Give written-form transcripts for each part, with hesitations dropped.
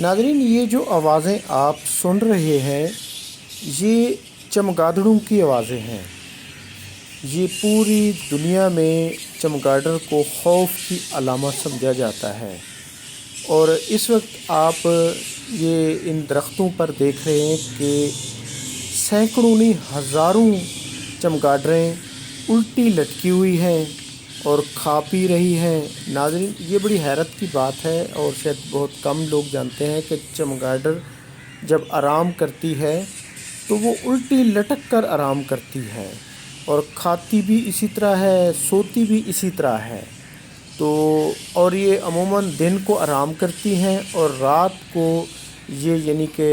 ناظرین، یہ جو آوازیں آپ سن رہے ہیں یہ چمگادڑوں کی آوازیں ہیں۔ یہ پوری دنیا میں چمگادڑ کو خوف کی علامت سمجھا جاتا ہے، اور اس وقت آپ یہ ان درختوں پر دیکھ رہے ہیں کہ سینکڑوں نہیں ہزاروں چمگادڑیں الٹی لٹکی ہوئی ہیں اور کھا پی رہی ہیں۔ ناظرین، یہ بڑی حیرت کی بات ہے، اور شاید بہت کم لوگ جانتے ہیں کہ چمگادڑ جب آرام کرتی ہے تو وہ الٹی لٹک کر آرام کرتی ہے، اور کھاتی بھی اسی طرح ہے، سوتی بھی اسی طرح ہے۔ اور یہ عموماً دن کو آرام کرتی ہیں اور رات کو یہ یعنی کہ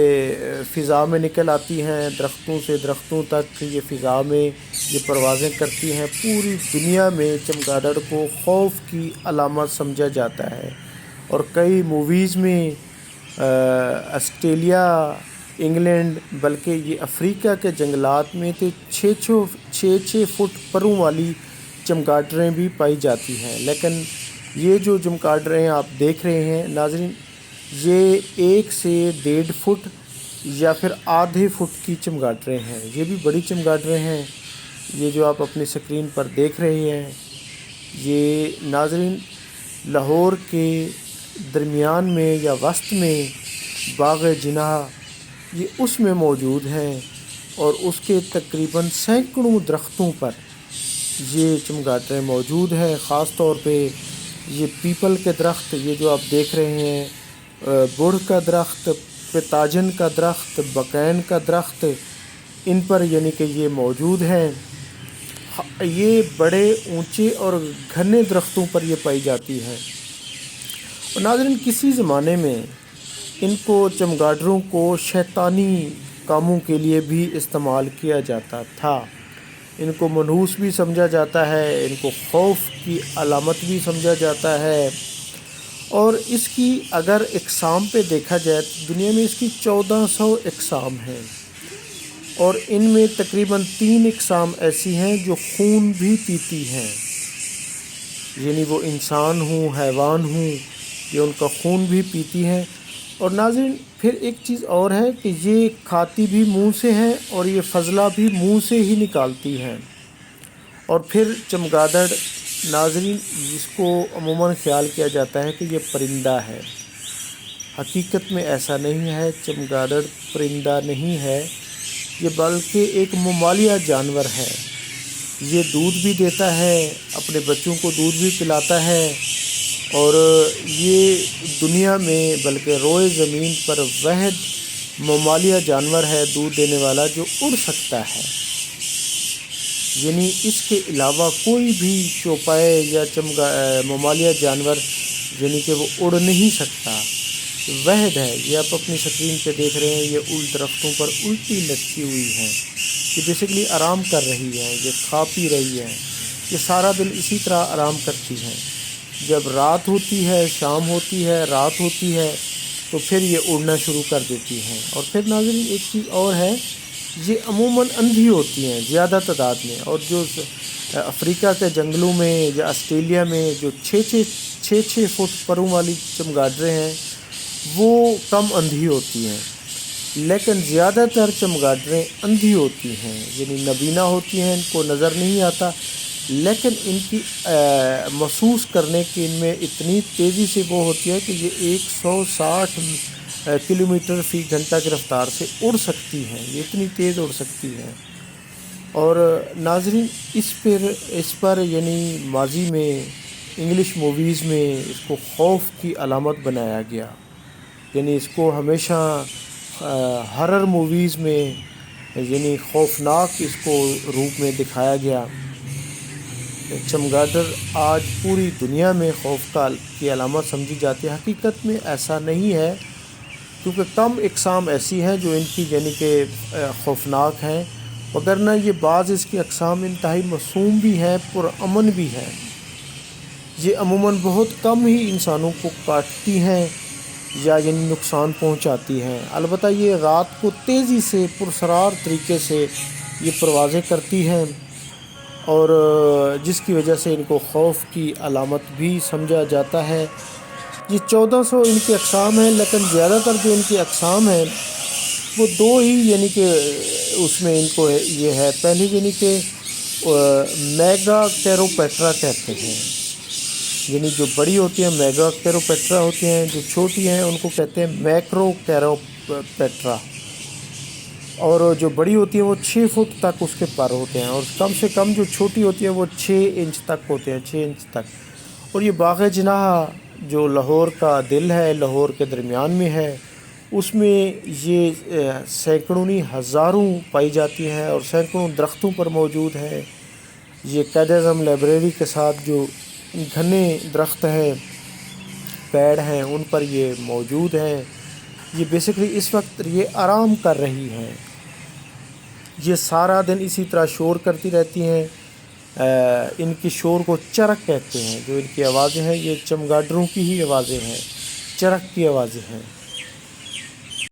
فضا میں نکل آتی ہیں، درختوں سے درختوں تک یہ فضا میں یہ پروازیں کرتی ہیں۔ پوری دنیا میں چمگادڑ کو خوف کی علامت سمجھا جاتا ہے، اور کئی موویز میں آسٹریلیا، انگلینڈ، بلکہ یہ افریقہ کے جنگلات میں تو 6 فٹ پروں والی چمگادڑیں بھی پائی جاتی ہیں۔ لیکن یہ جو چمگادڑیں آپ دیکھ رہے ہیں ناظرین، یہ 1 سے 1.5 فٹ یا پھر آدھے فٹ کی چمگادڑیں ہیں۔ یہ بھی بڑی چمگادڑیں ہیں۔ یہ جو آپ اپنی سکرین پر دیکھ رہے ہیں، یہ ناظرین لاہور کے درمیان میں یا وسط میں باغ جناح یہ اس میں موجود ہیں، اور اس کے تقریباً سینکڑوں درختوں پر یہ چمگادڑیں موجود ہیں۔ خاص طور پہ یہ پیپل کے درخت، یہ جو آپ دیکھ رہے ہیں، بڑھ کا درخت، پتاجن کا درخت، بقین کا درخت، ان پر یعنی کہ یہ موجود ہیں۔ یہ بڑے اونچے اور گھنے درختوں پر یہ پائی جاتی ہیں۔ اور ناظرین، کسی زمانے میں ان کو چمگادڑوں کو شیطانی کاموں کے لیے بھی استعمال کیا جاتا تھا۔ ان کو منحوس بھی سمجھا جاتا ہے، ان کو خوف کی علامت بھی سمجھا جاتا ہے، اور اس کی اگر اقسام پہ دیکھا جائے تو دنیا میں اس کی 1400 اقسام ہیں، اور ان میں تقریباً 3 اقسام ایسی ہیں جو خون بھی پیتی ہیں، یعنی وہ انسان ہوں، حیوان ہوں، یہ ان کا خون بھی پیتی ہیں۔ اور ناظرین، پھر ایک چیز اور ہے کہ یہ کھاتی بھی منہ سے ہیں، اور یہ فضلہ بھی منہ سے ہی نکالتی ہیں۔ اور پھر چمگادڑ ناظرین، جس کو عموماً خیال کیا جاتا ہے کہ یہ پرندہ ہے، حقیقت میں ایسا نہیں ہے۔ چمگادڑ پرندہ نہیں ہے، یہ بلکہ ایک ممالیہ جانور ہے۔ یہ دودھ بھی دیتا ہے، اپنے بچوں کو دودھ بھی پلاتا ہے، اور یہ دنیا میں بلکہ روئے زمین پر واحد ممالیہ جانور ہے دودھ دینے والا جو اڑ سکتا ہے، یعنی اس کے علاوہ کوئی بھی چوپائے یا ممالیہ جانور یعنی کہ وہ اڑ نہیں سکتا، واحد ہے۔ یہ آپ اپنی سکرین پہ دیکھ رہے ہیں، یہ درختوں پر الٹی لٹکی ہوئی ہیں، یہ بیسیکلی آرام کر رہی ہیں، یہ کھا پی رہی ہیں، یہ سارا دن اسی طرح آرام کرتی ہیں۔ جب رات ہوتی ہے، شام ہوتی ہے، رات ہوتی ہے، تو پھر یہ اڑنا شروع کر دیتی ہیں۔ اور پھر ناظرین، ایک چیز اور ہے، یہ عموماً اندھی ہوتی ہیں زیادہ تعداد میں، اور جو افریقہ کے جنگلوں میں یا آسٹریلیا میں جو 6 فٹ پروں والی چمگادڑیں ہیں وہ کم اندھی ہوتی ہیں، لیکن زیادہ تر چمگادڑیں اندھی ہوتی ہیں، یعنی نابینا ہوتی ہیں، ان کو نظر نہیں آتا، لیکن ان کی محسوس کرنے کی ان میں اتنی تیزی سے وہ ہوتی ہے کہ یہ 160 کلومیٹر فی گھنٹہ کی رفتار سے اڑ سکتی ہیں، یہ اتنی تیز اڑ سکتی ہیں۔ اور ناظرین، اس پر یعنی ماضی میں انگلش موویز میں اس کو خوف کی علامت بنایا گیا، یعنی اس کو ہمیشہ ہارر موویز میں یعنی خوفناک اس کو روپ میں دکھایا گیا۔ چمگادڑ آج پوری دنیا میں خوف کی علامت سمجھی جاتی ہے۔ حقیقت میں ایسا نہیں ہے، کیونکہ کم اقسام ایسی ہیں جو ان کی یعنی کہ خوفناک ہیں، وگرنہ یہ بعض اس کی اقسام انتہائی معصوم بھی ہیں، پرامن بھی ہیں۔ یہ عموماً بہت کم ہی انسانوں کو کاٹتی ہیں یا یعنی نقصان پہنچاتی ہیں۔ البتہ یہ رات کو تیزی سے پرسرار طریقے سے یہ پروازیں کرتی ہیں، اور جس کی وجہ سے ان کو خوف کی علامت بھی سمجھا جاتا ہے۔ یہ 1400 ان کی اقسام ہیں، لیکن زیادہ تر جو ان کی اقسام ہیں وہ دو ہی یعنی کہ اس میں ان کو یہ ہے. پہلی یعنی کہ میگا کیروپیٹرا کہتے ہیں، یعنی جو بڑی ہوتی ہیں میگا کیروپیٹرا ہوتی ہیں، جو چھوٹی ہیں ان کو کہتے ہیں میکرو کیروپیٹرا. اور جو بڑی ہوتی ہیں وہ 6 فٹ تک اس کے پر ہوتے ہیں، اور کم سے کم جو چھوٹی ہوتی ہیں وہ 6 انچ تک ہوتے ہیں، 6 انچ تک. اور یہ باغ جناح جو لاہور کا دل ہے، لاہور کے درمیان میں ہے، اس میں یہ سینکڑوں نہیں ہزاروں پائی جاتی ہیں اور سینکڑوں درختوں پر موجود ہے. یہ قائد اعظم لائبریری کے ساتھ جو گھنے درخت ہیں، پیڑ ہیں، ان پر یہ موجود ہیں. یہ بیسکلی اس وقت یہ آرام کر رہی ہیں، یہ سارا دن اسی طرح شور کرتی رہتی ہیں. ان کی شور کو چرک کہتے ہیں. جو ان کی آوازیں ہیں یہ چمگادڑوں کی ہی آوازیں ہیں، چرک کی آوازیں ہیں.